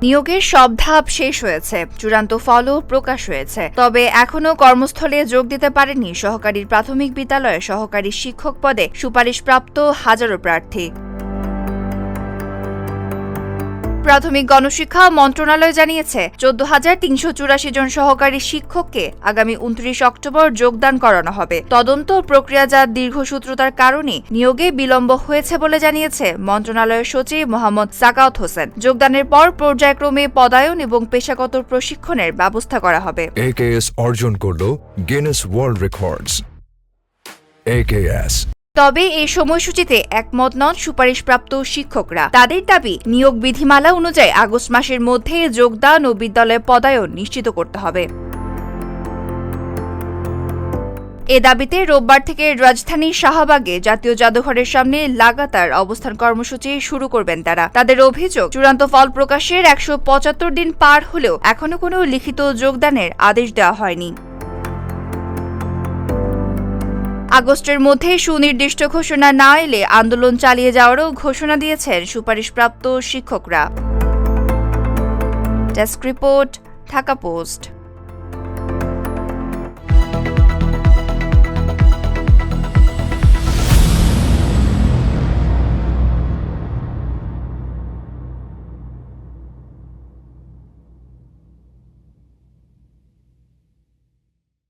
নিয়োগের সব ধাপ শেষ হয়েছে, চূড়ান্ত ফলও প্রকাশ হয়েছে। তবে এখনও কর্মস্থলে যোগ দিতে পারেনি সহকারী প্রাথমিক বিদ্যালয়ের সহকারী শিক্ষক পদে সুপারিশপ্রাপ্ত হাজারো প্রার্থী। প্রাথমিক গণশিক্ষা মন্ত্রণালয় জানিয়েছে 14,384 জন সহকারী শিক্ষককে আগামী 29 অক্টোবর যোগদান করানো হবে। তদন্ত প্রক্রিয়াজাত দীর্ঘসূত্রতার কারণে নিয়োগে বিলম্ব হয়েছে বলে জানিয়েছে মন্ত্রণালয়ের সচিব মোহাম্মদ সাকাওয়াত হোসেন। যোগদানের পর পর্যায়ক্রমে পদায়ন এবং পেশাগত প্রশিক্ষণের ব্যবস্থা করা হবে। AKS অর্জন করল গিনেস ওয়ার্ল্ড রেকর্ডস। AKS তবে এই সময়সূচিতে একমত নন সুপারিশপ্রাপ্ত শিক্ষকরা। তাদের দাবি, নিয়োগ বিধিমালা অনুযায়ী আগস্ট মাসের মধ্যে যোগদান ও বিদ্যালয়ে পদায়ন নিশ্চিত করতে হবে। এ দাবিতে রোববার থেকে রাজধানীর শাহবাগে জাতীয় জাদুঘরের সামনে লাগাতার অবস্থান কর্মসূচি শুরু করবেন তারা। তাদের অভিযোগ, চূড়ান্ত ফল প্রকাশের 175 দিন পার হলেও এখনো কোনো লিখিত যোগদানের আদেশ দেওয়া হয়নি। আগস্টের মধ্যে সুনির্দিষ্ট ঘোষণা না এলে আন্দোলন চালিয়ে যাওয়ারও ঘোষণা দিয়েছেন সুপারিশপ্রাপ্ত শিক্ষকরা। Desk report, Dhaka post.